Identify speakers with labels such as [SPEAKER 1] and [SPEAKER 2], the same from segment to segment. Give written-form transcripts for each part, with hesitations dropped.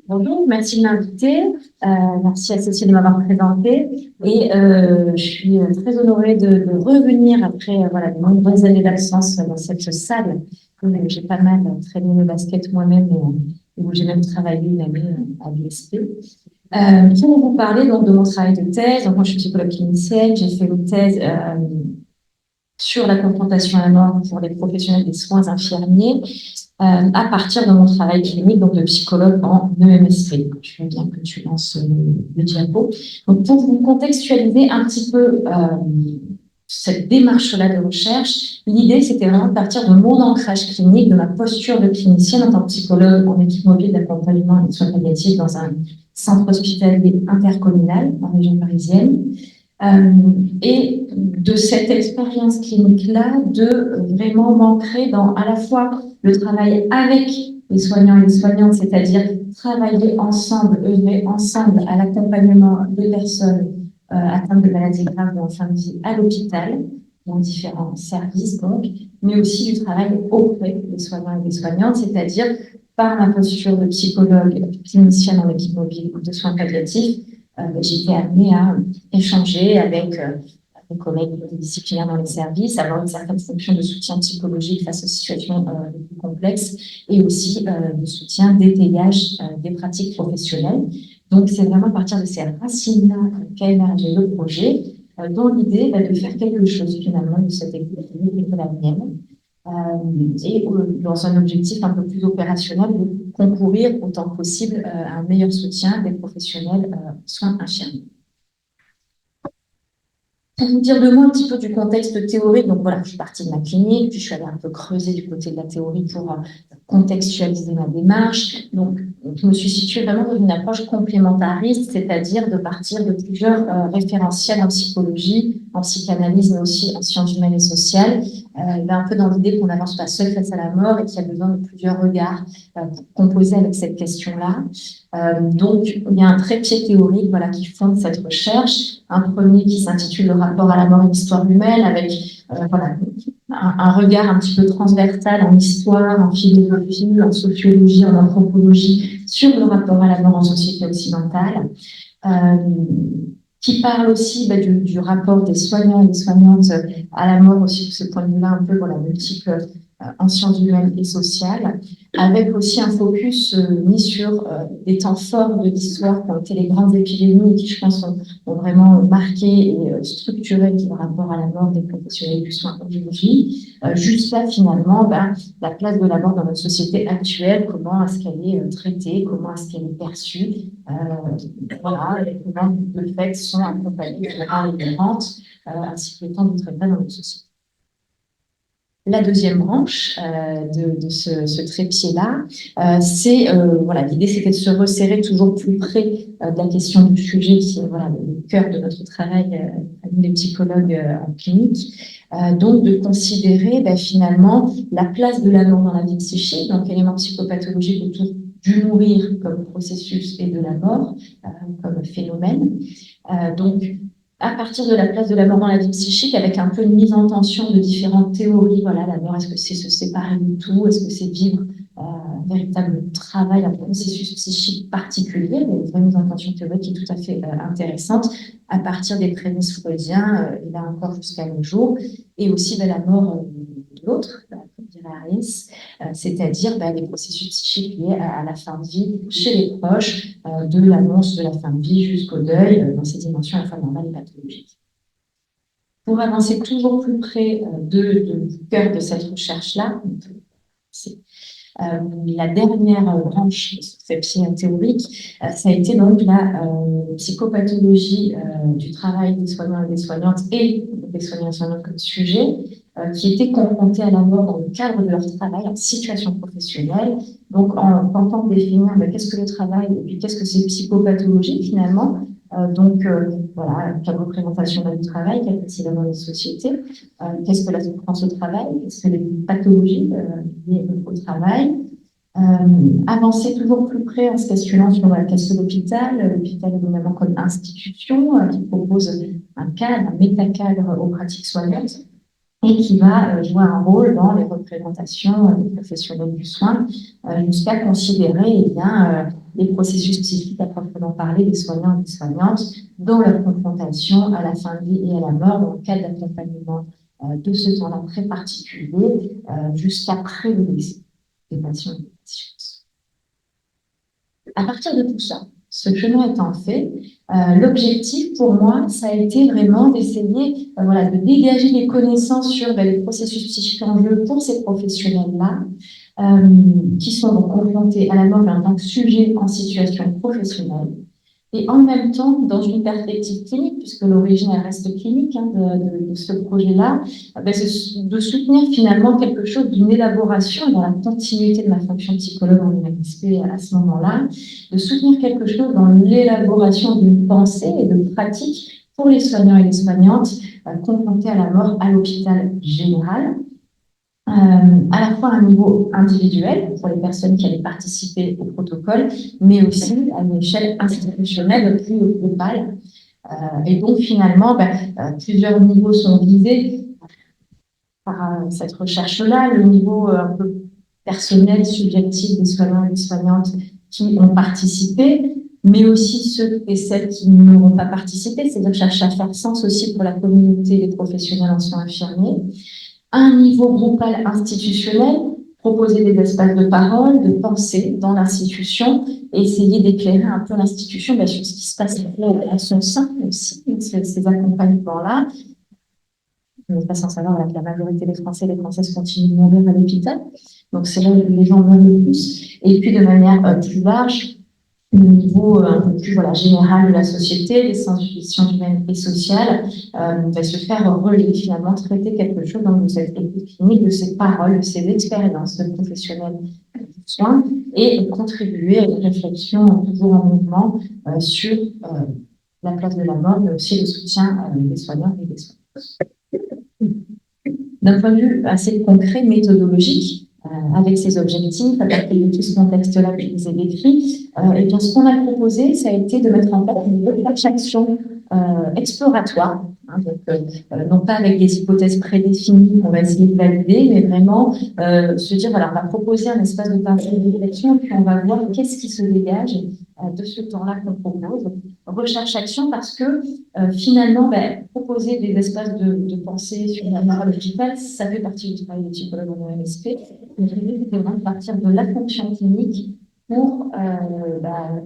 [SPEAKER 1] Bonjour, merci de m'inviter. Merci à Cécile de m'avoir présentée. Et je suis très honorée de revenir après voilà, de nombreuses années d'absence dans cette salle où j'ai pas mal traîné le basket moi-même et où j'ai même travaillé une année à l'USP. Pour vous parler donc, de mon travail de thèse, donc moi je suis psychologue clinicienne, j'ai fait une thèse sur la confrontation à la mort pour les professionnels des soins infirmiers à partir de mon travail clinique, donc de psychologue en EMSP. Je veux bien que tu lances le diapo. Donc, pour vous contextualiser un petit peu cette démarche-là de recherche, l'idée, c'était vraiment de partir de mon ancrage clinique, de ma posture de clinicienne en tant que psychologue en équipe mobile d'accompagnement et de soins palliatifs dans un centre hospitalier intercommunal en région parisienne. Et de cette expérience clinique-là, de vraiment m'ancrer dans à la fois le travail avec les soignants et les soignantes, c'est-à-dire travailler ensemble, œuvrer ensemble à l'accompagnement des personnes atteintes de maladies graves ou en fin de vie à l'hôpital, dans différents services donc, mais aussi du travail auprès des soignants et des soignantes, c'est-à-dire par ma posture de psychologue clinicienne en équipe mobile ou de soins palliatifs, j'ai été amenée à échanger avec mes collègues disciplinaires dans les services, avoir une certaine fonction de soutien psychologique face aux situations les plus complexes et aussi de soutien, d'étayage des pratiques professionnelles. Donc, c'est vraiment à partir de ces racines-là qu'a émergé le projet, dont l'idée de faire quelque chose finalement de cette équipe et de la mienne. Et dans un objectif un peu plus opérationnel de concourir autant que possible à un meilleur soutien des professionnels soins infirmiers. Pour vous dire de moi un petit peu du contexte théorique, donc voilà, je suis partie de ma clinique, puis je suis allée un peu creuser du côté de la théorie pour contextualiser ma démarche. Donc, je me suis située vraiment dans une approche complémentariste, c'est-à-dire de partir de plusieurs référentiels en psychologie, en psychanalyse, mais aussi en sciences humaines et sociales, un peu dans l'idée qu'on n'avance pas seul face à la mort et qu'il y a besoin de plusieurs regards pour composer avec cette question-là. Donc, il y a un trépied théorique voilà, qui fonde cette recherche. Un premier qui s'intitule Le rapport à la mort et l'histoire humaine, avec voilà, un regard un petit peu transversal en histoire, en philosophie, en sociologie, en anthropologie, sur le rapport à la mort en société occidentale. Qui parle aussi du rapport des soignants et des soignantes à la mort aussi, de ce point de vue-là, un peu voilà, multiple en sciences humaines et sociales, avec aussi un focus mis sur des temps forts de l'histoire qui ont été les grandes épidémies et qui, je pense, ont vraiment marqué et structuré le rapport à la mort des professionnels du soin aujourd'hui, jusqu'à finalement la place de la mort dans notre société actuelle, comment est-ce qu'elle est traitée, comment est-ce qu'elle est perçue, voilà, et comment de fait sont accompagnés de la et ainsi que le temps de traitement dans notre société. La deuxième branche de ce trépied-là, c'est voilà, l'idée c'était de se resserrer toujours plus près de la question du sujet qui est voilà, le cœur de notre travail à nous les psychologues en clinique. Donc de considérer finalement la place de la mort dans la vie psychique, donc élément psychopathologique autour du mourir comme processus et de la mort comme phénomène. Donc à partir de la place de la mort dans la vie psychique, avec un peu une mise en tension de différentes théories. Voilà, la mort, est-ce que c'est se séparer du tout? Est-ce que c'est vivre un véritable travail, un processus psychique particulier? Il y a une vraie mise en tension théorique qui est tout à fait intéressante, à partir des prémices freudiens, et là encore jusqu'à nos jours, et aussi la mort de l'autre, comme dirait Harris, c'est-à-dire les processus psychiques liés à la fin de vie chez les proches, de l'annonce de la fin de vie jusqu'au deuil, dans ses dimensions à la fois normales et pathologiques. Pour avancer toujours plus près du cœur de cette recherche-là, la dernière branche de ce pied théorique, ça a été donc la psychopathologie du travail des soignants et des soignantes et des soignants et soignantes comme sujet, qui étaient confrontés à la mort dans le cadre de leur travail en situation professionnelle. Donc, en tentant de définir qu'est-ce que le travail et puis qu'est-ce que c'est psychopathologie finalement. Voilà, quelle représentation du travail, quelle place il a dans les sociétés, qu'est-ce que la souffrance au travail, qu'est-ce que les pathologies liées au travail. Avancer toujours plus près en se questionnant sur qu'est-ce que l'hôpital. L'hôpital évidemment comme institution qui propose un cadre, un métacadre aux pratiques soignantes et qui va jouer un rôle dans les représentations des professionnels du soin jusqu'à considérer les processus psychiques à proprement parler des soignants et des soignantes dans leur confrontation à la fin de vie et à la mort dans le cadre d'accompagnement de ce temps-là très particulier jusqu'après le décès des patients et des patientes. À partir de tout ça, ce chemin étant fait, l'objectif pour moi, ça a été vraiment d'essayer de dégager des connaissances sur les processus psychiques en jeu pour ces professionnels-là, qui sont donc confrontés à la mort en tant que sujet en situation professionnelle. Et en même temps, dans une perspective clinique, puisque l'origine elle reste clinique de ce projet-là, c'est de soutenir finalement quelque chose d'une élaboration dans la continuité de ma fonction psychologue en UNSP à ce moment-là, de soutenir quelque chose dans l'élaboration d'une pensée et de pratique pour les soignants et les soignantes confrontés à la mort à l'hôpital général. À la fois à un niveau individuel pour les personnes qui allaient participer au protocole, mais aussi à une échelle institutionnelle plus globale. Et donc finalement, plusieurs niveaux sont visés par cette recherche-là. Le niveau un peu personnel, subjectif des soignants et des soignantes qui ont participé, mais aussi ceux et celles qui n'auront pas participé, c'est-à-dire chercher à faire sens aussi pour la communauté des professionnels en soins infirmiers. Un niveau groupal institutionnel, proposer des espaces de parole, de pensée dans l'institution et essayer d'éclairer un peu l'institution sur ce qui se passe à son sein aussi, ces accompagnements-là. On n'est pas sans savoir que la majorité des Français et des Françaises continuent de mourir à l'hôpital. Donc, c'est là où les gens meurent le plus. Et puis, de manière plus large, au niveau un peu plus général de la société, des sensibilisations humaines et sociales, va se faire relayer, finalement, traiter quelque chose dans cette écoute clinique, de ces paroles, de ces expériences de professionnels du soin et contribuer à une réflexion toujours en mouvement sur la place de la mort, mais aussi le soutien des soignants et des soignants. D'un point de vue assez concret, méthodologique, avec ces objectifs, avec tout ce contexte-là que je vous ai décrit, et bien, ce qu'on a proposé, ça a été de mettre en place une recherche action exploratoire, non pas avec des hypothèses prédéfinies qu'on va essayer de valider, mais vraiment se dire, voilà, on va proposer un espace de partage de réflexion, puis on va voir qu'est-ce qui se dégage de ce temps-là qu'on propose. Recherche-action parce que finalement, proposer des espaces de pensée sur la mort à l'hôpital, ça fait partie du travail des psychologues en OMSP. L'idée, c'était vraiment de partir de la fonction clinique pour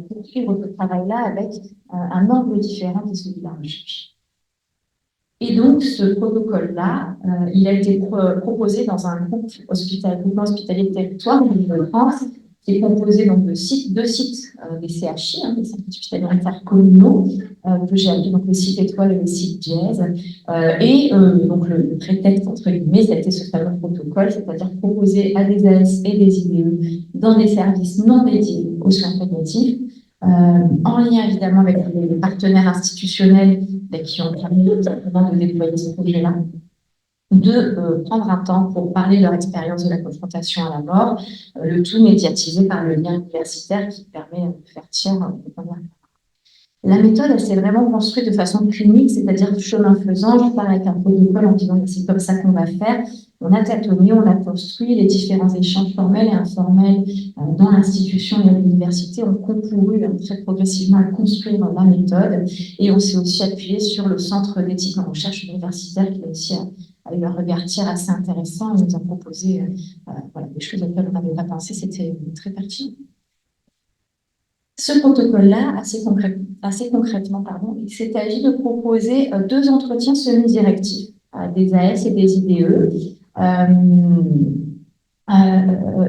[SPEAKER 1] poursuivre ce travail-là avec un angle différent qui est celui de la recherche. Et donc, ce protocole-là, il a été proposé dans un groupe groupement hospitalier de territoire de France, qui est composé donc de deux sites des CHI, des centres hospitaliers intercommunaux, que j'ai appelé donc le site étoile et le site dièse. Donc le prétexte, entre guillemets, c'était ce fameux protocole, c'est-à-dire proposer à des AS et des IDE dans des services non dédiés aux soins palliatifs, en lien évidemment avec les partenaires institutionnels qui ont permis de déployer ce projet-là, de prendre un temps pour parler de leur expérience de la confrontation à la mort, le tout médiatisé par le lien universitaire qui permet de faire tiers. La méthode, elle s'est vraiment construite de façon clinique, c'est-à-dire chemin faisant. Je parle avec un protocole en disant c'est comme ça qu'on va faire. On a tâtonné, on a construit les différents échanges formels et informels dans l'institution et à l'université ont concouru très progressivement à construire la méthode. Et on s'est aussi appuyé sur le Centre d'éthique en recherche universitaire qui a aussi eu un regard tiers assez intéressant et nous a proposé des choses auxquelles on n'avait pas pensé. C'était très pertinent. Ce protocole-là, assez concrètement, il s'est agi de proposer 2 entretiens semi-directifs à des AS et des IDE.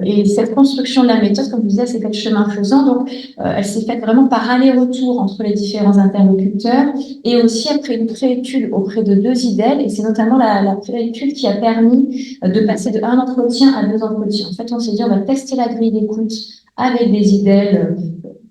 [SPEAKER 1] Et cette construction de la méthode, comme je disais, s'est faite chemin faisant, donc elle s'est faite vraiment par aller-retour entre les différents interlocuteurs et aussi après une préétude auprès de 2 IDEL, et c'est notamment la préétude qui a permis de passer de 1 entretien à 2 entretiens. En fait, on s'est dit, on va tester la grille d'écoute avec des IDEL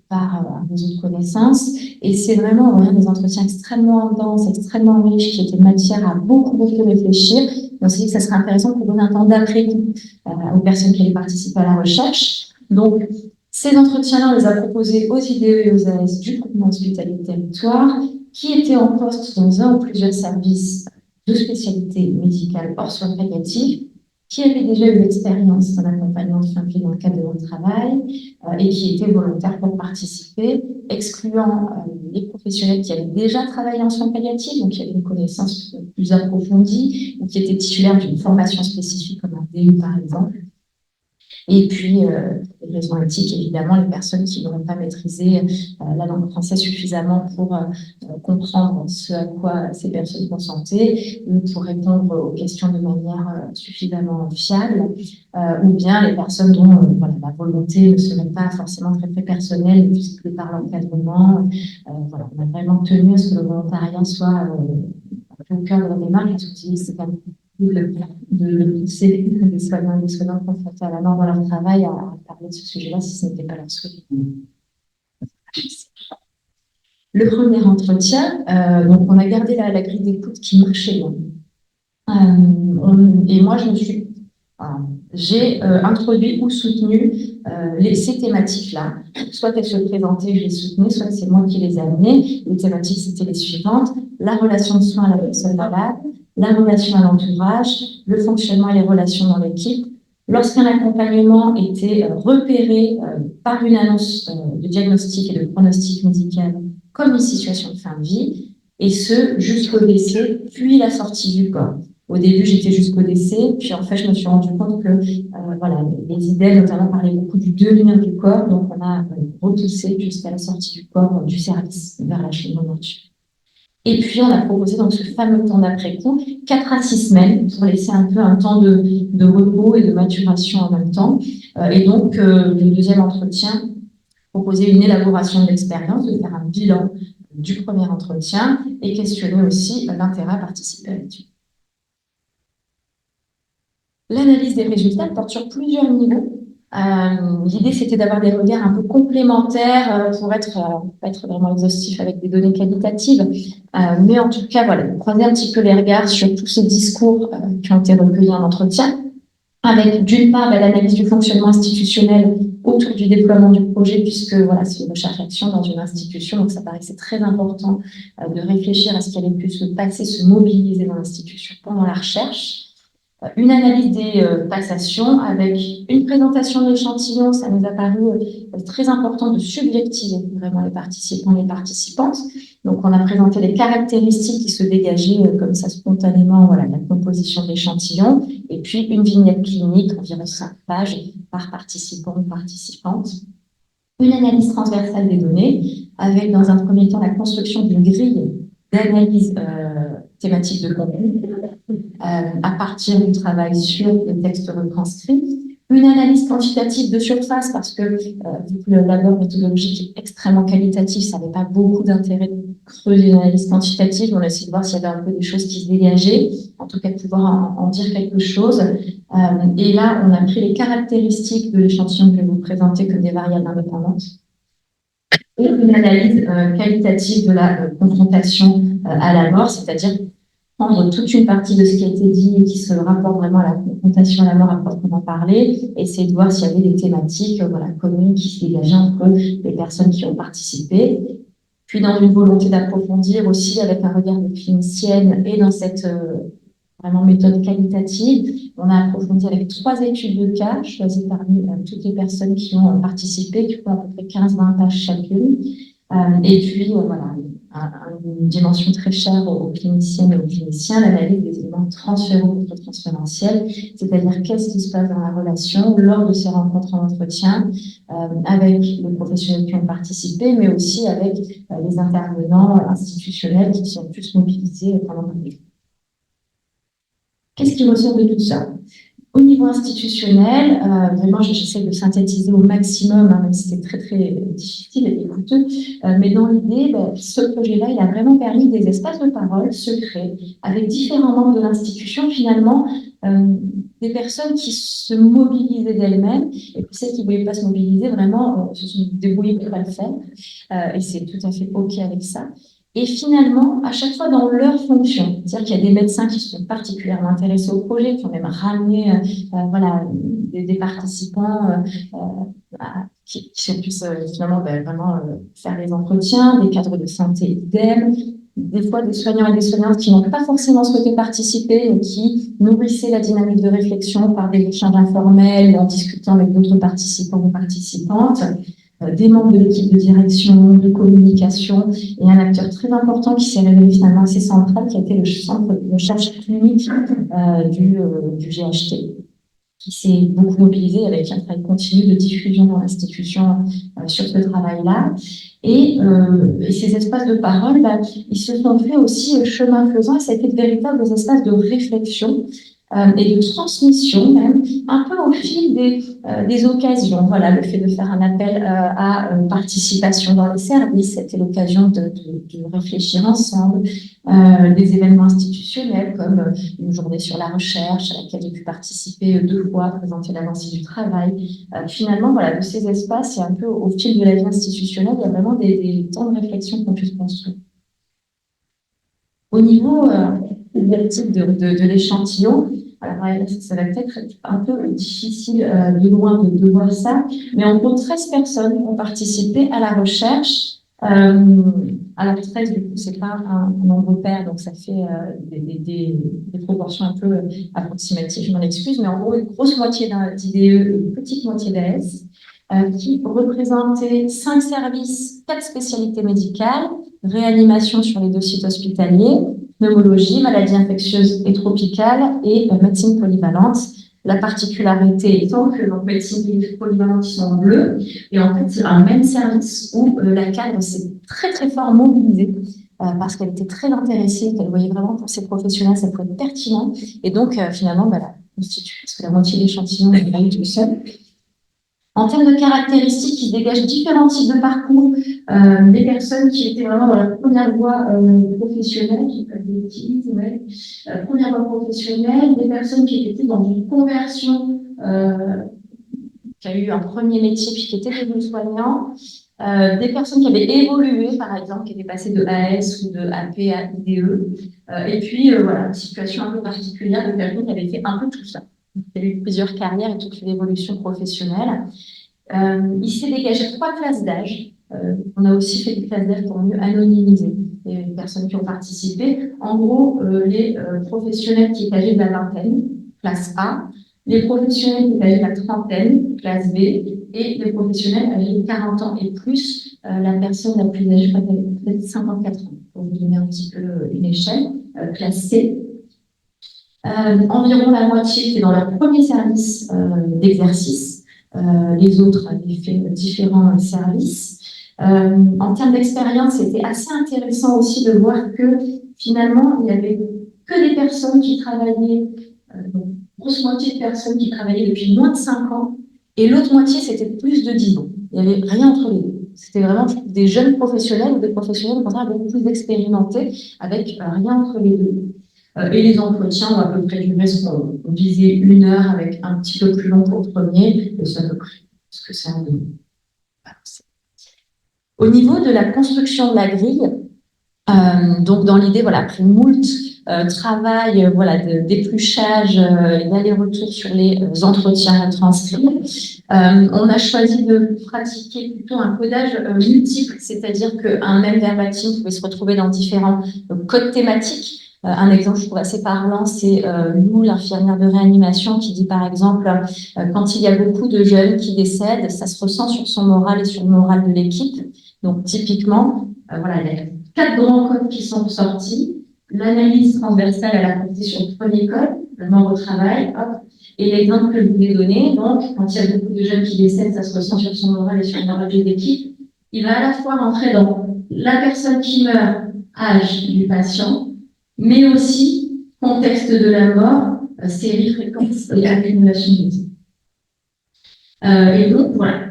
[SPEAKER 1] par un réseau de connaissances. Et c'est vraiment des entretiens extrêmement denses, extrêmement riches, qui étaient matière à beaucoup réfléchir. Et on s'est dit que ça serait intéressant pour donner un temps d'après-coup aux personnes qui allaient participer à la recherche. Donc, ces entretiens-là, on les a proposés aux IDE et aux AS du groupement hospitalier de territoire, qui étaient en poste dans un ou plusieurs services de spécialité médicale hors soins palliatifs, qui avaient déjà eu l'expérience dans l'accompagnement de fin de vie dans le cadre de leur travail et qui étaient volontaires pour participer, excluant les professionnels qui avaient déjà travaillé en soins palliatifs, donc qui avaient une connaissance plus approfondie ou qui étaient titulaires d'une formation spécifique comme un DU par exemple. Et puis, les raisons éthiques, évidemment, les personnes qui n'auront pas maîtrisé la langue française suffisamment pour comprendre ce à quoi ces personnes consentaient, ou pour répondre aux questions de manière suffisamment fiable, ou bien les personnes dont voilà, la volonté ne serait pas forcément très, très personnelle, puisque par l'encadrement, voilà, on a vraiment tenu à ce que le volontariat soit au cœur de la démarche, parce que c'est quand même de pousser des soignants et des soignants confrontés à la mort dans leur travail à parler de ce sujet-là si ce n'était pas leur souhait. Le premier entretien, donc on a gardé la grille d'écoute qui marchait bien. Et moi, j'ai introduit ou soutenu ces thématiques-là. Soit qu'elles se présentaient, je les soutenais, soit c'est moi qui les ai amenées. Les thématiques, c'était les suivantes: la relation de soins à la personne malade, la relation à l'entourage, le fonctionnement et les relations dans l'équipe. Lorsqu'un accompagnement était repéré par une annonce de diagnostic et de pronostic médical comme une situation de fin de vie, et ce, jusqu'au décès, puis la sortie du corps. Au début, j'étais jusqu'au décès, puis en fait, je me suis rendu compte que voilà, les idées, notamment, parlaient beaucoup du devenir du corps, donc on a repoussé jusqu'à la sortie du corps du service vers la chaîne nature. Et puis, on a proposé donc ce fameux temps d'après-coup, 4 à 6 semaines, pour laisser un peu un temps de repos et de maturation en même temps. Et donc, le deuxième entretien proposait une élaboration de l'expérience, de faire un bilan du premier entretien et questionner aussi l'intérêt à participer à l'étude. L'analyse des résultats porte sur plusieurs niveaux. L'idée, c'était d'avoir des regards un peu complémentaires pour pas être vraiment exhaustif avec des données qualitatives, mais en tout cas, voilà, croiser un petit peu les regards sur tous ces discours qui ont été recueillis en entretien, avec d'une part l'analyse du fonctionnement institutionnel autour du déploiement du projet, puisque voilà, c'est une recherche-action dans une institution, donc ça paraissait très important de réfléchir à ce qui allait pu se passer, se mobiliser dans l'institution pendant la recherche. Une analyse des passations avec une présentation de l'échantillon, ça nous a paru très important de subjectiver vraiment les participants et les participantes. Donc, on a présenté les caractéristiques qui se dégageaient comme ça spontanément, voilà, la composition de l'échantillon, et puis une vignette clinique, environ 5 pages par participant ou participante. Une analyse transversale des données, avec dans un premier temps la construction d'une grille d'analyse thématique de contenu, à partir du travail sur les textes retranscrits. Une analyse quantitative de surface, parce que vu que le labeur méthodologique est extrêmement qualitatif, ça n'avait pas beaucoup d'intérêt de creuser une analyse quantitative. On a essayé de voir s'il y avait un peu des choses qui se dégageaient, en tout cas de pouvoir en dire quelque chose. Et là, on a pris les caractéristiques de l'échantillon que je vais vous présenter comme des variables indépendantes. Et une analyse qualitative de la confrontation à la mort, c'est-à-dire prendre toute une partie de ce qui a été dit et qui se rapporte vraiment à la confrontation à la mort à proprement parler, essayer de voir s'il y avait des thématiques voilà, communes qui se dégageaient entre les personnes qui ont participé. Puis dans une volonté d'approfondir aussi avec un regard de clinicienne et dans cette vraiment méthode qualitative, on a approfondi avec 3 études de cas choisies parmi toutes les personnes qui ont participé, qui font à peu près 15-20 pages chacune. Et puis, voilà, une dimension très chère aux cliniciennes et aux cliniciens, l'analyse des éléments transféraux contre-transférentiels, c'est-à-dire qu'est-ce qui se passe dans la relation lors de ces rencontres en entretien avec les professionnels qui ont participé, mais aussi avec les intervenants institutionnels qui sont tous mobilisés pendant le jour. Qu'est-ce qui ressort de tout ça? Au niveau institutionnel, vraiment, j'essaie de synthétiser au maximum, hein, même si c'était très, très difficile et coûteux. Mais dans l'idée, ce projet-là, il a vraiment permis des espaces de parole secrets avec différents membres de l'institution, finalement, des personnes qui se mobilisaient d'elles-mêmes et puis celles qui ne voulaient pas se mobiliser, vraiment, se sont débrouillées pour ne pas le faire. Et c'est tout à fait OK avec ça. Et finalement, à chaque fois dans leur fonction, c'est-à-dire qu'il y a des médecins qui sont particulièrement intéressés au projet, qui ont même ramené voilà, des participants qui sont plus finalement vraiment faire les entretiens, des cadres de santé idem, des fois des soignants et des soignantes qui n'ont pas forcément souhaité participer et qui nourrissaient la dynamique de réflexion par des échanges informels, en discutant avec d'autres participants ou participantes, des membres de l'équipe de direction, de communication, et un acteur très important qui s'est révélé finalement assez central, qui a été le centre de recherche clinique du GHT, qui s'est beaucoup mobilisé avec un travail continu de diffusion dans l'institution sur ce travail-là. Et ces espaces de parole, ils se sont faits aussi chemin faisant, et ça a été de véritables espaces de réflexion et de transmission même, un peu au fil des occasions. Voilà, le fait de faire un appel à participation dans les services, c'était l'occasion de réfléchir ensemble, des événements institutionnels comme une journée sur la recherche à laquelle j'ai pu participer 2 fois, présenter l'avancée du travail. Finalement, voilà, de ces espaces, et un peu au fil de la vie institutionnelle, il y a vraiment des temps de réflexion qu'on peut se construire. Au niveau de l'échantillon, alors ça va peut-être être un peu difficile de loin de voir ça, mais en gros, 13 personnes ont participé à la recherche. Alors 13, du coup, c'est pas un nombre pair, donc ça fait des proportions un peu approximatives, je m'en excuse, mais en gros, une grosse moitié d'IDE et une petite moitié d'AS, qui représentaient 5 services, 4 spécialités médicales, réanimation sur les 2 sites hospitaliers, pneumologie, maladies infectieuses et tropicales et médecine polyvalente. La particularité étant que donc médecine polyvalente, ils sont en bleu, et en fait, c'est un même service où la cadre s'est très très fort mobilisée parce qu'elle était très intéressée, qu'elle voyait vraiment pour ses professionnels, ça pouvait être pertinent, et donc finalement, la constitue, parce que la moitié de l'échantillon est là tout seul. En termes de caractéristiques, il se dégage différents types de parcours. Des personnes qui étaient vraiment dans la première voie professionnelle, première voie professionnelle, des personnes qui étaient dans une conversion, qui a eu un premier métier puis qui étaient devenus soignants, des personnes qui avaient évolué, par exemple, qui étaient passées de AS ou de AP à IDE, et puis voilà, une situation un peu particulière de personnes qui avaient fait un peu tout ça. Il y a eu plusieurs carrières et toute une évolution professionnelle. Il s'est dégagé 3 classes d'âge. On a aussi fait des classes d'âge pour mieux anonymiser les personnes qui ont participé. En gros, les professionnels qui étaient âgés de la vingtaine, classe A, les professionnels qui étaient âgés de la trentaine, classe B, et les professionnels âgés de 40 ans et plus. La personne la plus âgée, je crois qu'elle avait peut-être 54 ans, pour vous donner un petit peu une échelle, classe C. Environ la moitié était dans leur premier service d'exercice. Les autres avaient fait différents services. En termes d'expérience, c'était assez intéressant aussi de voir que finalement, il n'y avait que des personnes qui travaillaient, donc grosse moitié de personnes qui travaillaient depuis moins de 5 ans, et l'autre moitié, c'était plus de 10 ans. Il n'y avait rien entre les deux. C'était vraiment des jeunes professionnels ou des professionnels, au contraire, beaucoup plus expérimentés, avec rien entre les deux. Et les entretiens ont à peu près duré ce qu'on disait 1 heure avec un petit peu plus long pour le premier, et c'est à peu près ce que c'est en deux. Au niveau de la construction de la grille, donc dans l'idée, voilà, après moult travail, voilà, d'épluchage et d'aller-retour sur les entretiens à transcrire, on a choisi de pratiquer plutôt un codage multiple, c'est-à-dire qu'un même verbatim pouvait se retrouver dans différents codes thématiques. Un exemple, je trouve assez parlant, c'est Lou, l'infirmière de réanimation, qui dit par exemple, quand il y a beaucoup de jeunes qui décèdent, ça se ressent sur son moral et sur le moral de l'équipe. Donc typiquement, voilà, il y a 4 grands codes qui sont sortis. L'analyse transversale à la portée sur le premier code, le membre au travail, hop. Et l'exemple que je vous ai donné, donc, quand il y a beaucoup de jeunes qui décèdent, ça se ressent sur son moral et sur le moral de l'équipe. Il va à la fois rentrer dans la personne qui meurt, âge du patient, mais aussi contexte de la mort, série, fréquence et accumulation de vie. Et donc, voilà,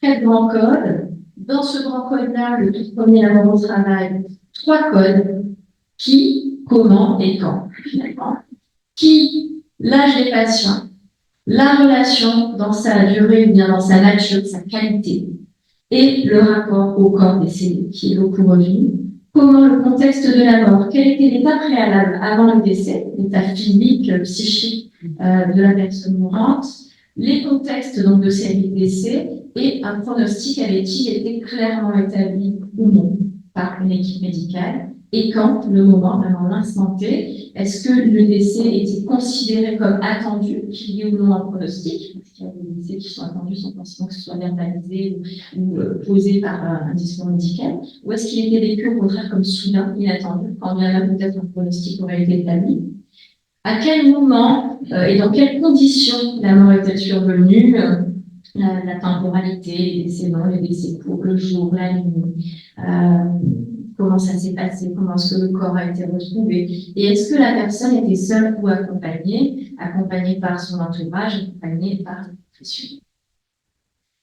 [SPEAKER 1] 4 grands codes. Dans ce grand code-là, le tout premier, la mort au travail, 3 codes. Qui, comment et quand, finalement. Qui, l'âge des patients, la relation dans sa durée ou bien dans sa nature, sa qualité, et le rapport au corps décédé, qui est beaucoup revenu. Comment le contexte de la mort, quel était l'état préalable avant le décès, l'état physique, psychique de la personne mourante, les contextes donc de ces décès, et un pronostic avait-il été clairement établi ou non par une équipe médicale. et quand, le moment, vraiment l'instant T, est-ce que le décès était considéré comme attendu, qu'il y ait ou non un pronostic, parce qu'il y a des décès qui sont attendus sans forcément que ce soit verbalisé ou posé par un discours médical, ou est-ce qu'il était vécu au contraire comme soudain, inattendu, quand bien même peut-être un pronostic aurait été établi? À quel moment et dans quelles conditions la mort est-elle survenue? La temporalité, les décès longs, les décès courts, le jour, la nuit, comment ça s'est passé, comment est-ce que le corps a été retrouvé, et est-ce que la personne était seule ou accompagnée, accompagnée par son entourage, accompagnée par des professionnels.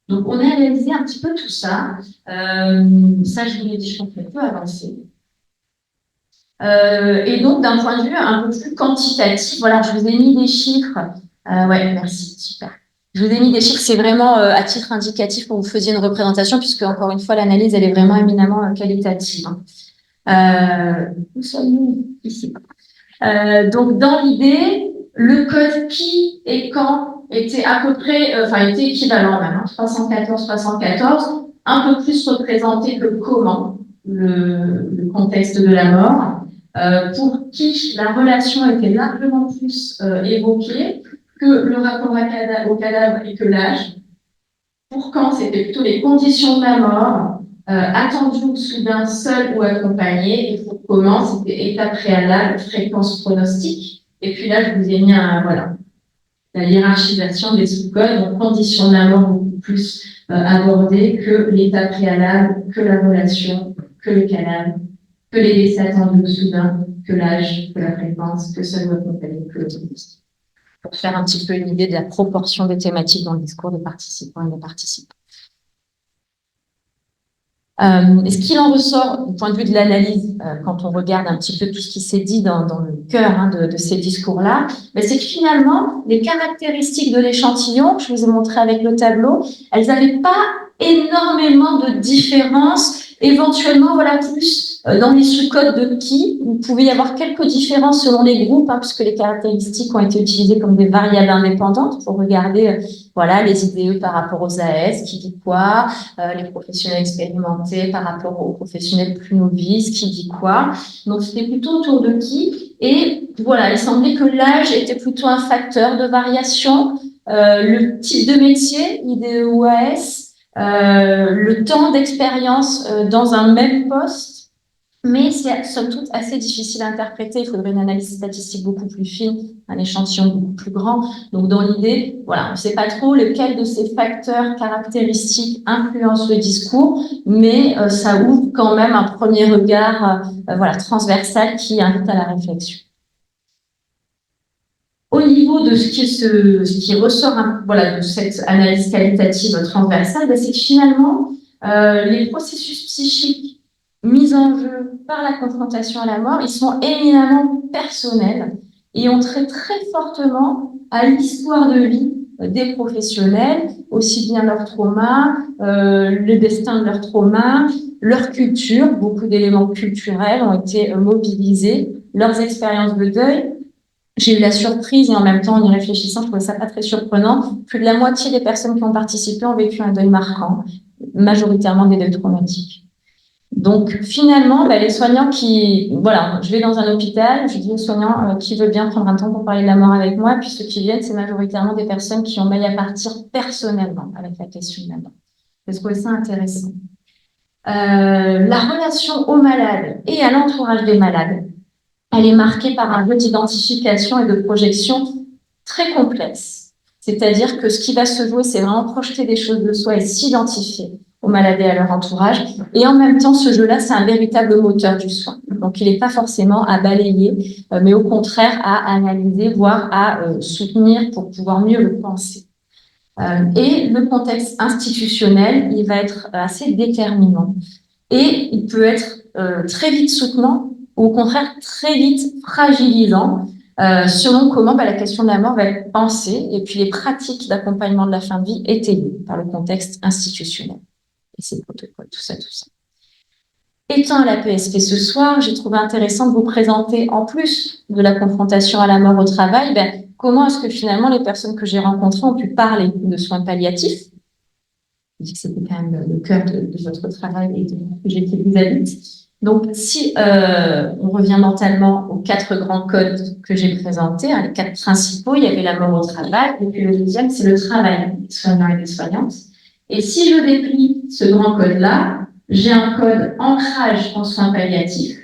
[SPEAKER 1] Donc, on a analysé un petit peu tout ça. Ça, je vous l'ai dit, je pense qu'on peut avancer. Et donc, d'un point de vue un peu plus quantitatif, voilà, je vous ai mis des chiffres. Ouais, merci, super. Je vous ai mis des chiffres, c'est vraiment à titre indicatif pour que vous faisiez une représentation, puisque, encore une fois, l'analyse, elle est vraiment éminemment qualitative. Où sommes-nous ici? Donc, dans l'idée, le code qui et quand était à peu près, était équivalent même, 314, un peu plus représenté que comment, le contexte de la mort, pour qui la relation était largement plus évoquée que le rapport au cadavre et que l'âge. Pour quand, c'était plutôt les conditions de la mort, attendu ou soudain, seul ou accompagné, et pour comment, c'était état préalable, fréquence pronostique. Et puis là, je vous ai mis la hiérarchisation des sous-codes, donc conditions de la mort beaucoup plus abordées que l'état préalable, que la relation, que le cadavre, que les décès attendus ou soudains, que l'âge, que la fréquence, que seul ou accompagné, que le pronostic. Pour faire un petit peu une idée de la proportion des thématiques dans le discours des participants et des participants. Et ce qu'il en ressort du point de vue de l'analyse, quand on regarde un petit peu tout ce qui s'est dit dans le cœur de ces discours-là, c'est que finalement, les caractéristiques de l'échantillon, que je vous ai montré avec le tableau, elles n'avaient pas énormément de différences, éventuellement, plus dans les sous-codes de qui. Il pouvait y avoir quelques différences selon les groupes, puisque les caractéristiques ont été utilisées comme des variables indépendantes pour regarder les IDE par rapport aux AS, qui dit quoi, les professionnels expérimentés par rapport aux professionnels plus novices, qui dit quoi. Donc, c'était plutôt autour de qui. Et il semblait que l'âge était plutôt un facteur de variation, le type de métier, IDE ou AS, le temps d'expérience dans un même poste, mais c'est somme toute assez difficile à interpréter. Il faudrait une analyse statistique beaucoup plus fine, un échantillon beaucoup plus grand. Donc, dans l'idée, on ne sait pas trop lequel de ces facteurs caractéristiques influence le discours, mais ça ouvre quand même un premier regard transversal qui invite à la réflexion. Au niveau de ce qui ressort de cette analyse qualitative transversale, c'est que finalement, les processus psychiques mis en jeu par la confrontation à la mort, ils sont éminemment personnels et ont trait très fortement à l'histoire de vie des professionnels, aussi bien leur trauma, le destin de leur trauma, leur culture, beaucoup d'éléments culturels ont été mobilisés, leurs expériences de deuil. J'ai eu la surprise et en même temps, en y réfléchissant, je trouvais ça pas très surprenant. Plus de la moitié des personnes qui ont participé ont vécu un deuil marquant, majoritairement des deuils traumatiques. Donc, finalement, les soignants qui... je vais dans un hôpital, je dis aux soignants qui veut bien prendre un temps pour parler de la mort avec moi, puis ceux qui viennent, c'est majoritairement des personnes qui ont maille à partir personnellement avec la question de la mort. Je trouvais ça intéressant. La relation aux malades et à l'entourage des malades, elle est marquée par un jeu d'identification et de projection très complexe. C'est-à-dire que ce qui va se jouer, c'est vraiment projeter des choses de soi et s'identifier aux malades et à leur entourage. Et en même temps, ce jeu-là, c'est un véritable moteur du soin. Donc, il n'est pas forcément à balayer, mais au contraire à analyser, voire à soutenir pour pouvoir mieux le penser. Et le contexte institutionnel, il va être assez déterminant. Et il peut être très vite soutenant, ou au contraire très vite fragilisant, selon comment la question de la mort va être pensée, et puis les pratiques d'accompagnement de la fin de vie étayées par le contexte institutionnel. Et ces protocoles, tout ça. Étant à la PSP ce soir, j'ai trouvé intéressant de vous présenter, en plus de la confrontation à la mort au travail, comment est-ce que finalement les personnes que j'ai rencontrées ont pu parler de soins palliatifs. Je dis que c'était quand même le cœur de votre travail et de ce que j'ai fait vous habite. Donc, si on revient mentalement aux 4 grands codes que j'ai présentés, les 4 principaux, il y avait la mort au travail, et puis le deuxième, c'est le travail des soignants et des soignantes. Et si je déplie ce grand code-là, j'ai un code ancrage en soins palliatifs.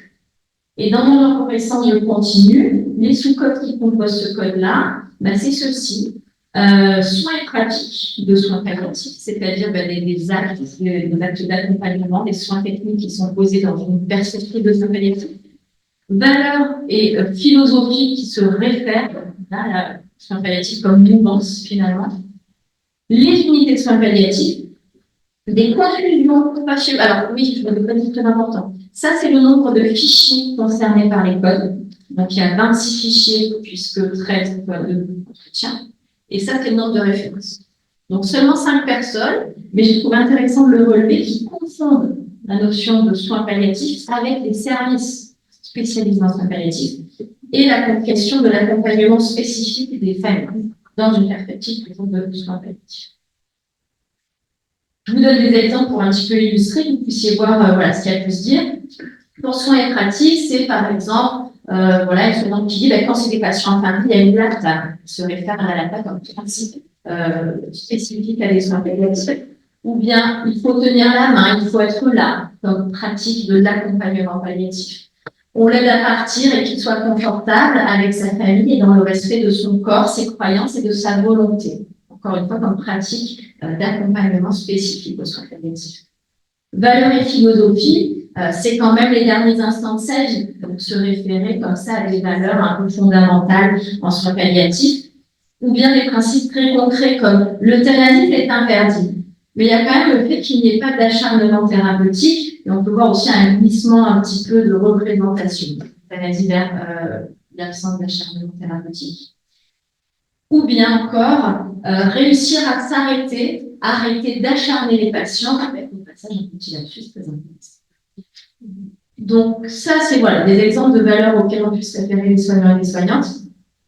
[SPEAKER 1] Et dans mon arborescence, je continue. Les sous-codes qui composent ce code-là, c'est ceci. Soins et pratiques de soins palliatifs, c'est-à-dire des actes d'accompagnement, des soins techniques qui sont posés dans une perspective de soins palliatifs. Valeurs et philosophie qui se réfèrent à soins palliatifs comme mouvance finalement. Les unités de soins palliatifs, des confusions. Alors oui, je vais pas dire très important. Ça, c'est le nombre de fichiers concernés par les codes. Donc, il y a 26 fichiers puisque 13 de entretien. Et ça, c'est le nombre de références. Donc, seulement 5 personnes, mais je trouve intéressant de le relever, qui confondent la notion de soins palliatifs avec les services spécialisés en soins palliatifs et la question de l'accompagnement spécifique des familles dans une perspective de soins palliatifs. Je vous donne des exemples pour un petit peu illustrer, que vous puissiez voir ce qu'il y a à se dire. Pour soins et pratiques, c'est par exemple, une soignante qui dit quand c'est des patients en famille, il y a une LAPTA, se réfère à la LAPTA comme principe spécifique à des soins palliatifs. Ou bien, il faut tenir la main, il faut être là, comme pratique de l'accompagnement palliatif. On l'aide à partir et qu'il soit confortable avec sa famille et dans le respect de son corps, ses croyances et de sa volonté. Encore une fois, comme pratique d'accompagnement spécifique aux soins palliatifs. Valeurs et philosophie, c'est quand même les derniers instants de sa vie. Donc, se référer comme ça à des valeurs un peu fondamentales en soins palliatifs, ou bien des principes très concrets comme l'euthanasie est interdit. Mais il y a quand même le fait qu'il n'y ait pas d'acharnement thérapeutique, et on peut voir aussi un glissement un petit peu de représentation. L'euthanasie vers l'absence d'acharnement thérapeutique. Ou bien encore, réussir à s'arrêter, arrêter d'acharner les patients avec un passage un petit lapsus très intéressant. Donc, ça, c'est des exemples de valeurs auxquelles on puisse référer les soignants et les soignantes.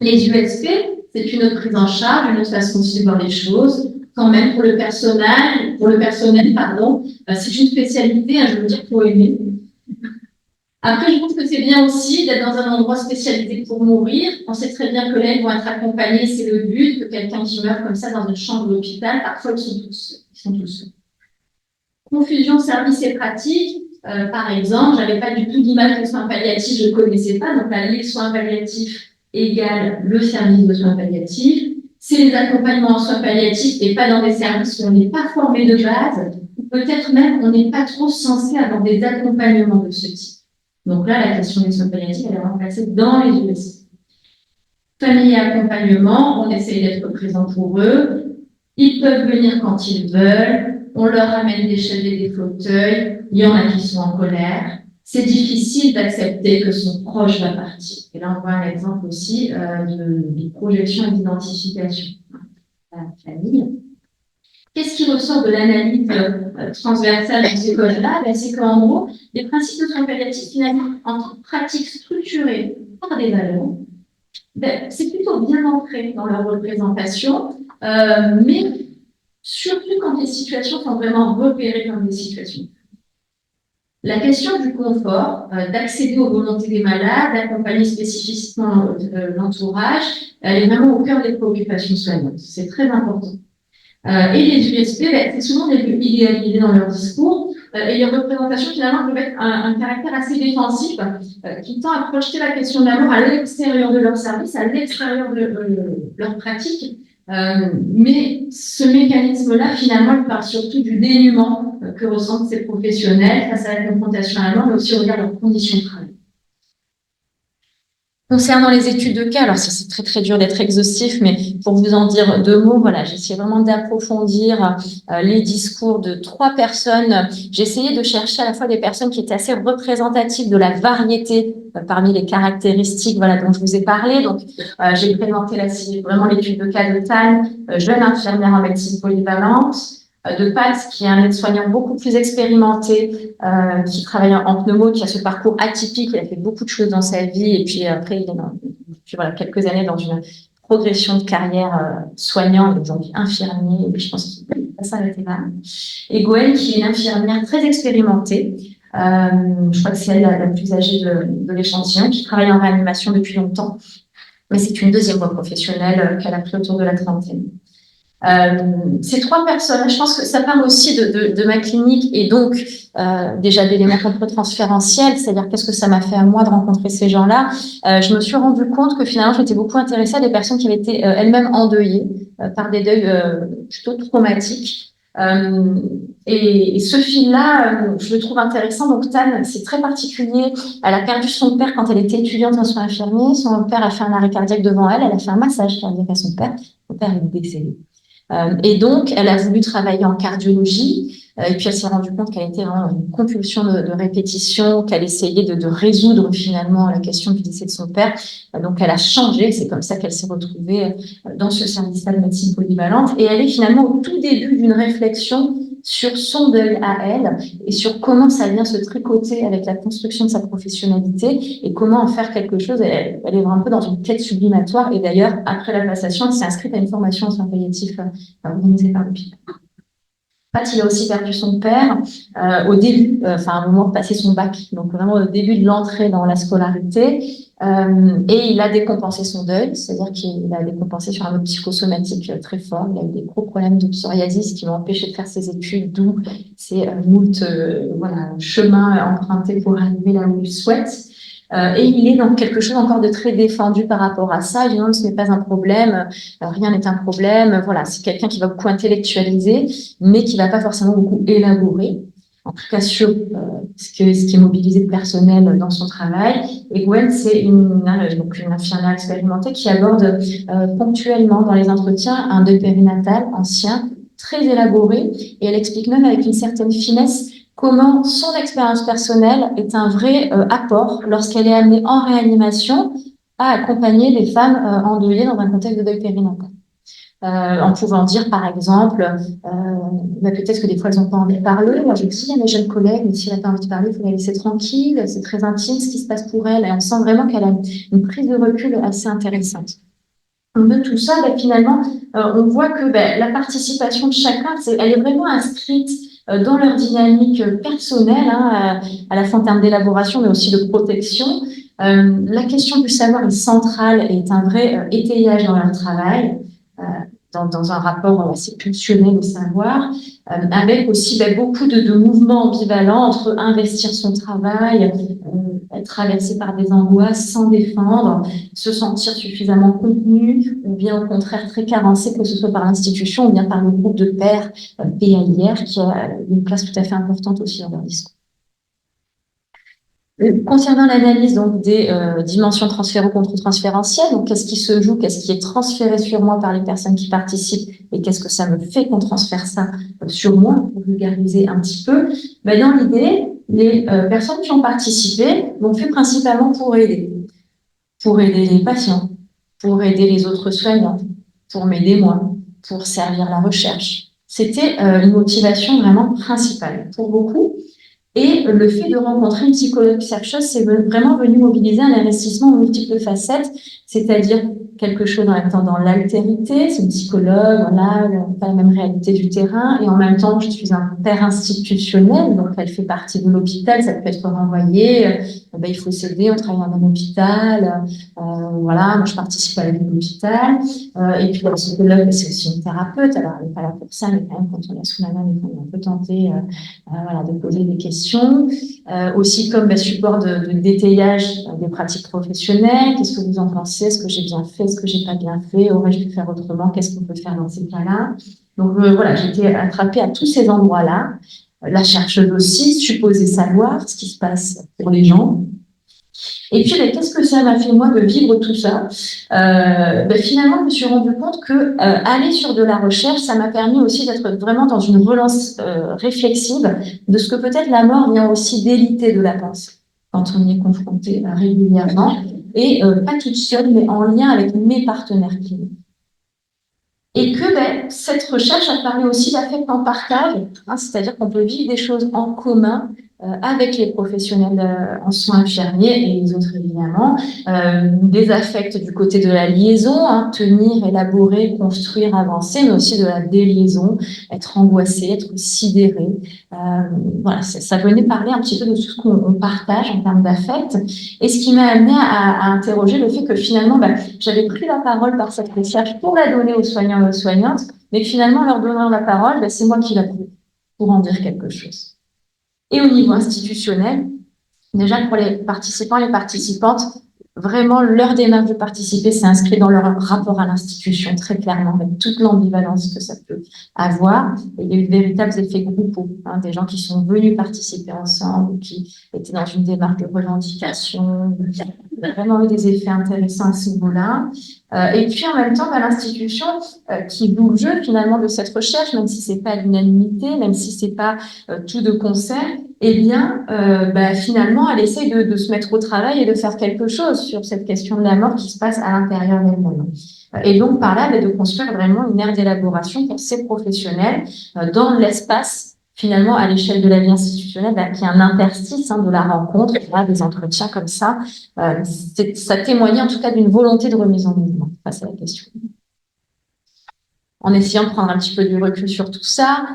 [SPEAKER 1] Les USP, c'est une autre prise en charge, une autre façon de voir les choses. Quand même, pour le personnel, c'est une spécialité, je veux dire, pour aimer. Après, je pense que c'est bien aussi d'être dans un endroit spécialisé pour mourir. On sait très bien que là, ils vont être accompagnés, c'est le but, que quelqu'un qui meurt comme ça dans une chambre d'hôpital, parfois ils sont tous seuls. Confusion service et pratique. Par exemple, j'avais pas du tout d'image de soins palliatifs, je ne connaissais pas. Donc là, les soins palliatifs égale le service de soins palliatifs. C'est les accompagnements en soins palliatifs et pas dans des services où on n'est pas formé de base. Ou peut-être même on n'est pas trop censé avoir des accompagnements de ce type. Donc là, la question des soins palliatifs, elle est remplacée dans les USP. Famille et accompagnement, on essaye d'être présent pour eux. Ils peuvent venir quand ils veulent. On leur amène des chaises et des fauteuils. Il y en a qui sont en colère. C'est difficile d'accepter que son proche va partir. Et là, on voit un exemple aussi de projection et d'identification à la famille. Qu'est-ce qui ressort de l'analyse transversale de ces codes-là? C'est qu'en gros, les principes de soins palliatifs, finalement, entre pratiques structurées par des valeurs, c'est plutôt bien ancré dans leur représentation, mais surtout quand les situations sont vraiment repérées comme des situations. La question du confort, d'accéder aux volontés des malades, d'accompagner spécifiquement l'entourage, elle est vraiment au cœur des préoccupations soignantes. C'est très important. Et les USP, c'est souvent des lieux idéalisés dans leur discours, et les représentations finalement peuvent être un caractère assez défensif qui tend à projeter la question de l'amour à l'extérieur de leur service, à l'extérieur de leur pratique. Mais ce mécanisme-là, finalement, il part surtout du dénuement que ressentent ces professionnels face à la confrontation à la mort, mais aussi au regard de leurs conditions de travail. Concernant les études de cas, alors c'est très très dur d'être exhaustif, mais pour vous en dire 2 mots, j'ai essayé vraiment d'approfondir les discours de 3 personnes. J'ai essayé de chercher à la fois des personnes qui étaient assez représentatives de la variété parmi les caractéristiques dont je vous ai parlé. Donc j'ai présenté vraiment l'étude de cas de Tan, jeune infirmière en médecine polyvalente, de Pals, qui est un aide-soignant beaucoup plus expérimenté, qui travaille en pneumo, qui a ce parcours atypique, il a fait beaucoup de choses dans sa vie, et puis après, il est depuis quelques années dans une progression de carrière soignant, aujourd'hui infirmier, et je pense qu'il va s'arrêter là. Et Gwen, qui est une infirmière très expérimentée, Je crois que c'est elle la plus âgée de l'échantillon, qui travaille en réanimation depuis longtemps. Mais c'est une deuxième voie professionnelle qu'elle a pris autour de la trentaine. Ces trois personnes, je pense que ça part aussi de ma clinique et donc déjà d'éléments contre-transférentiels, c'est-à-dire qu'est-ce que ça m'a fait à moi de rencontrer ces gens-là. Je me suis rendu compte que finalement, j'étais beaucoup intéressée à des personnes qui avaient été elles-mêmes endeuillées par des deuils plutôt traumatiques. Et ce fil-là, je le trouve intéressant. Donc, Tan, c'est très particulier. Elle a perdu son père quand elle était étudiante en soins infirmiers. Son père a fait un arrêt cardiaque devant elle. Elle a fait un massage cardiaque à son père. Son père est décédé. Et donc, elle a voulu travailler en cardiologie. Et puis, elle s'est rendue compte qu'elle était en une compulsion de répétition, qu'elle essayait de résoudre finalement la question du décès de son père. Donc, elle a changé. C'est comme ça qu'elle s'est retrouvée dans ce service-là de médecine polyvalente. Et elle est finalement au tout début d'une réflexion sur son deuil à elle et sur comment ça vient se tricoter avec la construction de sa professionnalité et comment en faire quelque chose. Elle est un peu dans une quête sublimatoire. Et d'ailleurs, après la passation, elle s'est inscrite à une formation en soins palliatifs organisée par l'hôpital. Il a aussi perdu son père au début, à un moment de passer son bac, donc vraiment au début de l'entrée dans la scolarité. Et il a décompensé son deuil, c'est-à-dire qu'il a décompensé sur un mode psychosomatique très fort. Il a eu des gros problèmes de psoriasis qui l'ont empêché de faire ses études, d'où ces moult chemins empruntés pour arriver là où il souhaite. Et il est dans quelque chose encore de très défendu par rapport à ça. Il dit non, ce n'est pas un problème, rien n'est un problème. Voilà, c'est quelqu'un qui va beaucoup intellectualiser, mais qui va pas forcément beaucoup élaborer. En tout cas sur ce qui est mobilisé de personnel dans son travail. Et Gwen, c'est une infirmière expérimentée qui aborde ponctuellement dans les entretiens un deuil périnatal ancien, très élaboré, et elle explique même avec une certaine finesse comment son expérience personnelle est un vrai apport lorsqu'elle est amenée en réanimation à accompagner des femmes endeuillées dans un contexte de deuil périnatal. En pouvant dire, par exemple, peut-être que des fois, elles n'ont pas envie de parler. Moi, je dis à mes jeunes collègues, mais si elle n'a pas envie de parler, il faut la laisser tranquille. C'est très intime ce qui se passe pour elle. Et on sent vraiment qu'elle a une prise de recul assez intéressante. De tout ça, finalement, on voit que la participation de chacun, elle est vraiment inscrite dans leur dynamique personnelle, à la fois en termes d'élaboration, mais aussi de protection. La question du savoir est centrale et est un vrai étayage dans leur travail. Dans un rapport assez pulsionnel au savoir, avec aussi beaucoup de mouvements ambivalents entre investir son travail, être traversé par des angoisses, s'en défendre, se sentir suffisamment contenu, ou bien au contraire très carencé, que ce soit par l'institution ou bien par le groupe de pairs PAIR, qui a une place tout à fait importante aussi dans leur discours. Concernant l'analyse donc des dimensions transféro-contre-transférentielles, donc qu'est-ce qui se joue, qu'est-ce qui est transféré sur moi par les personnes qui participent et qu'est-ce que ça me fait qu'on transfère ça sur moi, pour vulgariser un petit peu. Dans l'idée, les personnes qui ont participé l'ont fait principalement pour aider les patients, pour aider les autres soignants, pour m'aider moi, pour servir la recherche. C'était une motivation vraiment principale pour beaucoup. Et le fait de rencontrer une psychologue chercheuse, c'est vraiment venu mobiliser un investissement en multiples facettes, c'est-à-dire quelque chose en même temps dans l'altérité, c'est une psychologue, voilà, pas la même réalité du terrain, et en même temps, je suis un père institutionnel, donc elle fait partie de l'hôpital, ça peut être renvoyé, il faut s'aider, on travaille dans un hôpital, voilà, moi je participe à la vie de l'hôpital, et puis la psychologue, c'est aussi une thérapeute, alors elle n'est pas là pour ça, mais quand même, quand on est sous la main, on peut tenter de poser des questions, aussi comme support de détaillage des pratiques professionnelles, qu'est-ce que vous en pensez, est-ce que j'ai bien fait, est-ce que j'ai pas bien fait, aurais-je pu faire autrement, qu'est-ce qu'on peut faire dans ces cas-là. Donc voilà, j'ai été attrapée à tous ces endroits-là, la chercheuse aussi, supposer savoir ce qui se passe pour les gens. Et puis, qu'est-ce que ça m'a fait, moi, de vivre tout ça finalement, je me suis rendu compte que aller sur de la recherche, ça m'a permis aussi d'être vraiment dans une relance réflexive de ce que peut-être la mort vient aussi déliter de la pensée quand on y est confronté régulièrement, et pas toute seule, mais en lien avec mes partenaires cliniques. Et que cette recherche a permis aussi d'affect en partage, c'est-à-dire qu'on peut vivre des choses en commun avec les professionnels en soins infirmiers et les autres évidemment, des affects du côté de la liaison, hein, tenir, élaborer, construire, avancer, mais aussi de la déliaison, être angoissé, être sidéré. Voilà, ça venait parler un petit peu de tout ce qu'on partage en termes d'affect, et ce qui m'a amené à interroger le fait que finalement, j'avais pris la parole par cette recherche pour la donner aux soignants et aux soignantes, mais que finalement, leur donnant la parole, c'est moi qui l'ai pris pour en dire quelque chose. Et au niveau institutionnel, déjà pour les participants et les participantes, vraiment leur démarche de participer, c'est inscrit dans leur rapport à l'institution très clairement, avec toute l'ambivalence que ça peut avoir. Et il y a eu de véritables effets groupaux, hein, des gens qui sont venus participer ensemble, qui étaient dans une démarche de revendication. Il y a vraiment eu des effets intéressants à ce niveau-là. Et puis en même temps, l'institution qui joue le jeu finalement de cette recherche, même si c'est pas l'unanimité, même si c'est pas tout de concert, eh bien, finalement, elle essaye de se mettre au travail et de faire quelque chose sur cette question de la mort qui se passe à l'intérieur d'elle-même. Et donc, par là, de construire vraiment une aire d'élaboration pour ces professionnels dans l'espace, finalement, à l'échelle de la vie institutionnelle, qui est un interstice de la rencontre, des entretiens comme ça. Ça témoignait en tout cas d'une volonté de remise en mouvement face à la question. En essayant de prendre un petit peu du recul sur tout ça,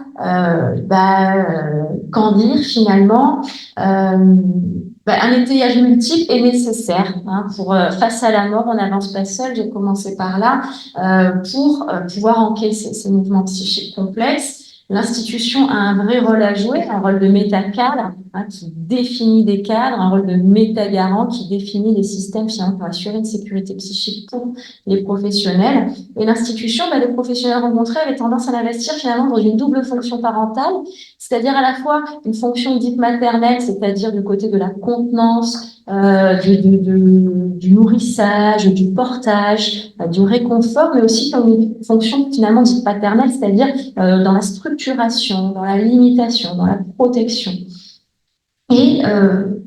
[SPEAKER 1] qu'en dire finalement, un étayage multiple est nécessaire pour face à la mort. On n'avance pas seul. J'ai commencé par là pour pouvoir encaisser ces mouvements psychiques complexes. L'institution a un vrai rôle à jouer, un rôle de méta-cadre qui définit des cadres, un rôle de méta-garant qui définit les systèmes finalement pour assurer une sécurité psychique pour les professionnels. Et l'institution, les professionnels rencontrés avaient tendance à l'investir finalement dans une double fonction parentale, c'est-à-dire à la fois une fonction dite maternelle, c'est-à-dire du côté de la contenance, du nourrissage, du portage, du réconfort, mais aussi comme une fonction finalement dite paternelle, c'est-à-dire dans la structuration, dans la limitation, dans la protection. Et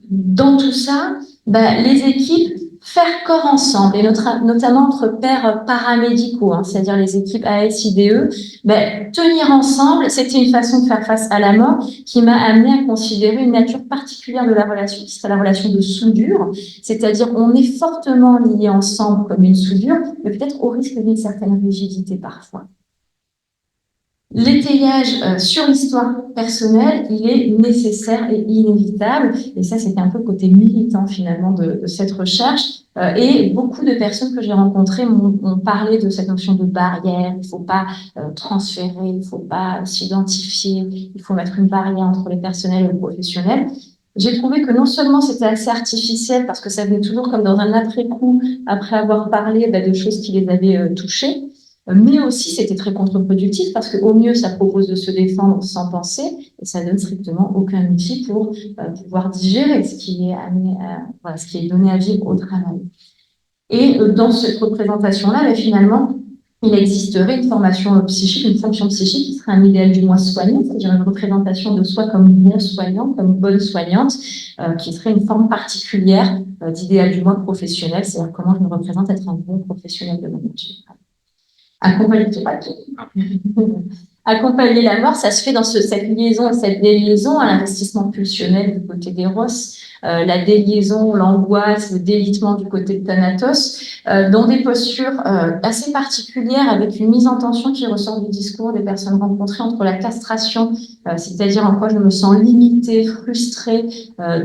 [SPEAKER 1] dans tout ça, les équipes faire corps ensemble, et notamment entre pairs paramédicaux, c'est-à-dire les équipes ASIDE, tenir ensemble, c'était une façon de faire face à la mort qui m'a amené à considérer une nature particulière de la relation, qui serait la relation de soudure, c'est-à-dire on est fortement liés ensemble comme une soudure, mais peut-être au risque d'une certaine rigidité parfois. L'étayage sur l'histoire personnelle, il est nécessaire et inévitable. Et ça, c'était un peu le côté militant, finalement, de cette recherche. Et beaucoup de personnes que j'ai rencontrées m'ont parlé de cette notion de barrière. Il ne faut pas transférer, il ne faut pas s'identifier, il faut mettre une barrière entre les personnels et les professionnels. J'ai trouvé que non seulement c'était assez artificiel, parce que ça venait toujours comme dans un après-coup, après avoir parlé de choses qui les avaient touchés, mais aussi c'était très contre-productif parce qu'au mieux ça propose de se défendre sans penser et ça donne strictement aucun outil pour pouvoir digérer ce qui est ce qui est donné à vivre au travail. Et dans cette représentation-là, finalement, il existerait une formation psychique, une fonction psychique qui serait un idéal du moi soignant, c'est-à-dire une représentation de soi comme bon soignant, comme bonne soignante, qui serait une forme particulière d'idéal du moi professionnel, c'est-à-dire comment je me représente être un bon professionnel de manière générale. Accompagner la mort, ça se fait dans cette liaison et cette déliaison à l'investissement pulsionnel du côté d'Eros, la déliaison, l'angoisse, le délitement du côté de Thanatos, dans des postures assez particulières avec une mise en tension qui ressort du discours des personnes rencontrées entre la castration, c'est-à-dire en quoi je me sens limitée, frustrée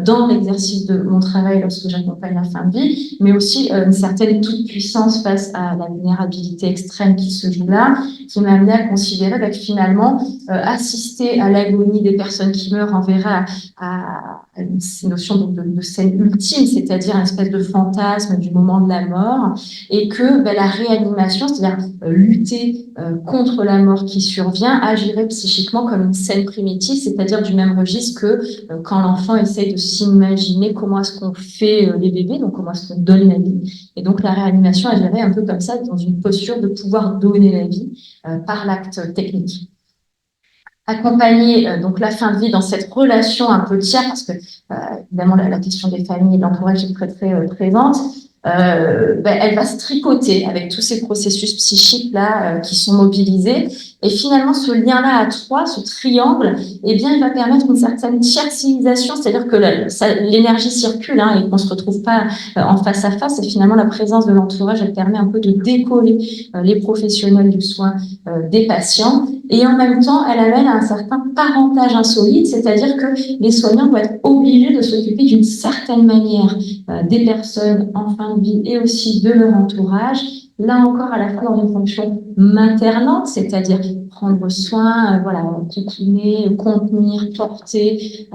[SPEAKER 1] dans l'exercice de mon travail lorsque j'accompagne la fin de vie, mais aussi une certaine toute-puissance face à la vulnérabilité extrême qui se joue là, qui m'a amené à considérer que finalement, assister à l'agonie des personnes qui meurent enverrait à ces notions de scène ultime, c'est-à-dire une espèce de fantasme du moment de la mort, et que la réanimation, c'est-à-dire lutter contre la mort qui survient, agirait psychiquement comme une scène primitive, c'est-à-dire du même registre que quand l'enfant essaye de s'imaginer comment est-ce qu'on fait les bébés, donc comment est-ce qu'on donne la vie. Et donc la réanimation agirait un peu comme ça, dans une posture de pouvoir donner la vie par l'acte technique. Accompagner donc la fin de vie dans cette relation un peu tiers, parce que évidemment la question des familles et de l'entourage est très très présente. Elle va se tricoter avec tous ces processus psychiques là qui sont mobilisés Et finalement, ce lien-là à trois, ce triangle, eh bien, il va permettre une certaine tiercisation, c'est-à-dire que l'énergie circule hein, et qu'on ne se retrouve pas en face à face. Et finalement, la présence de l'entourage, elle permet un peu de décoller les professionnels du soin des patients. Et en même temps, elle amène à un certain parentage insolite, c'est-à-dire que les soignants vont être obligés de s'occuper d'une certaine manière des personnes en fin de vie et aussi de leur entourage. Là encore, à la fois dans une fonction maternante, c'est-à-dire prendre soin, voilà, piquiner, contenir, porter,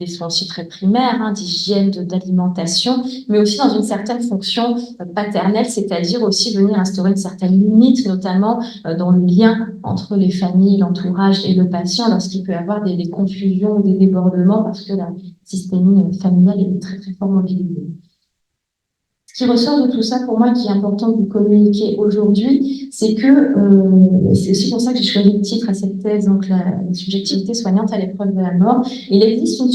[SPEAKER 1] des soins aussi très primaires, hein, d'hygiène, d'alimentation, mais aussi dans une certaine fonction paternelle, c'est-à-dire aussi venir instaurer une certaine limite, notamment dans le lien entre les familles, l'entourage et le patient, lorsqu'il peut y avoir des confusions ou des débordements, parce que la systémie familiale est très très fort mobilisée. Ce qui ressort de tout ça, pour moi, qui est important de communiquer aujourd'hui, c'est que, c'est aussi pour ça que j'ai choisi le titre à cette thèse, donc la subjectivité soignante à l'épreuve de la mort. Il existe une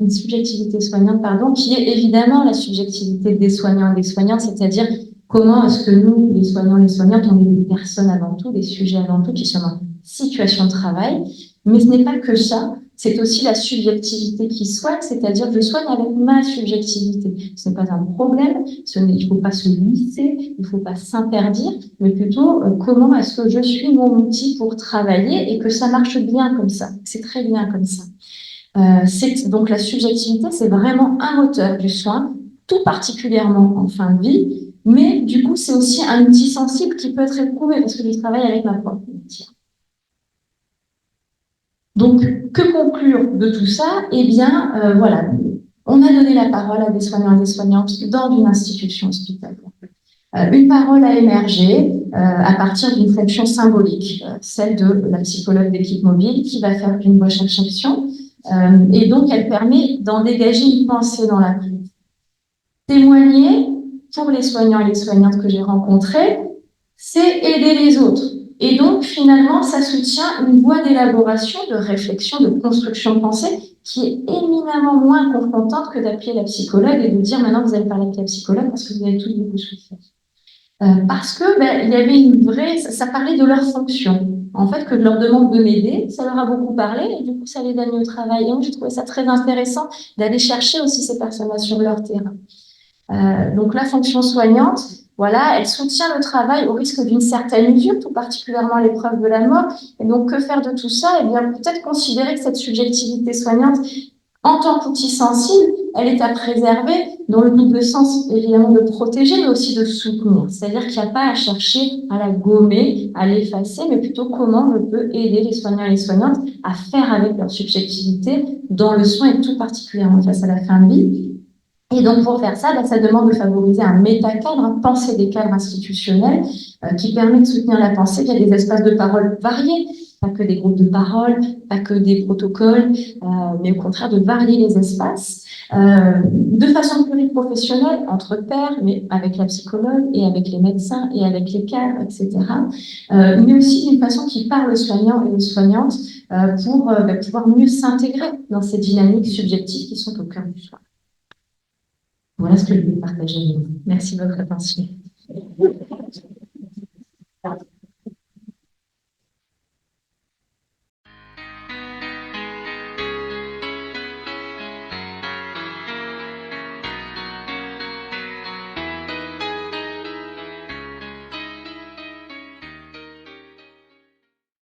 [SPEAKER 1] subjectivité soignante, pardon, qui est évidemment la subjectivité des soignants et des soignantes, c'est-à-dire comment est-ce que nous, les soignants, les soignantes, on est des personnes avant tout, des sujets avant tout, qui sont en situation de travail. Mais ce n'est pas que ça. C'est aussi la subjectivité qui soigne, c'est-à-dire que je soigne avec ma subjectivité. Ce n'est pas un problème, il ne faut pas se lisser, il ne faut pas s'interdire, mais plutôt comment est-ce que je suis mon outil pour travailler et que ça marche bien comme ça. C'est très bien comme ça. Donc la subjectivité, c'est vraiment un moteur du soin, tout particulièrement en fin de vie, mais du coup, c'est aussi un outil sensible qui peut être éprouvé parce que je travaille avec ma propre matière. Donc, que conclure de tout ça? Eh bien, voilà, on a donné la parole à des soignants et des soignantes dans une institution hospitalière. Une parole a émergé à partir d'une fonction symbolique, celle de la psychologue d'équipe mobile qui va faire une recherche-action. Et donc, elle permet d'en dégager une pensée dans la prise. Témoigner, pour les soignants et les soignantes que j'ai rencontrés, c'est aider les autres. Et donc, finalement, ça soutient une voie d'élaboration, de réflexion, de construction de pensée qui est éminemment moins confrontante que d'appeler la psychologue et de dire maintenant vous allez parler avec la psychologue parce que vous avez tous beaucoup souffert. Parce que il y avait une vraie, ça parlait de leur fonction. En fait, que je leur demande de m'aider, ça leur a beaucoup parlé et du coup, ça les a mis au travail. Et donc, j'ai trouvé ça très intéressant d'aller chercher aussi ces personnes-là sur leur terrain. Donc, la fonction soignante, voilà, elle soutient le travail au risque d'une certaine usure, tout particulièrement à l'épreuve de la mort. Et donc, que faire de tout ça? Eh bien, peut-être considérer que cette subjectivité soignante, en tant qu'outil sensible, elle est à préserver dans le double sens, évidemment, de protéger, mais aussi de soutenir. C'est-à-dire qu'il n'y a pas à chercher à la gommer, à l'effacer, mais plutôt comment je peux aider les soignants et les soignantes à faire avec leur subjectivité dans le soin et tout particulièrement face à la fin de vie. Et donc, pour faire ça, ça demande de favoriser un métacadre, penser des cadres institutionnels qui permet de soutenir la pensée via des espaces de parole variés, pas que des groupes de parole, pas que des protocoles, mais au contraire de varier les espaces de façon pluriprofessionnelle, entre pairs, mais avec la psychologue et avec les médecins et avec les cadres, etc. Mais aussi d'une façon qui parle aux soignants et aux soignantes pour pouvoir mieux s'intégrer dans ces dynamiques subjectives qui sont au cœur du soin. Voilà ce que je voulais partager avec vous. Merci de votre attention.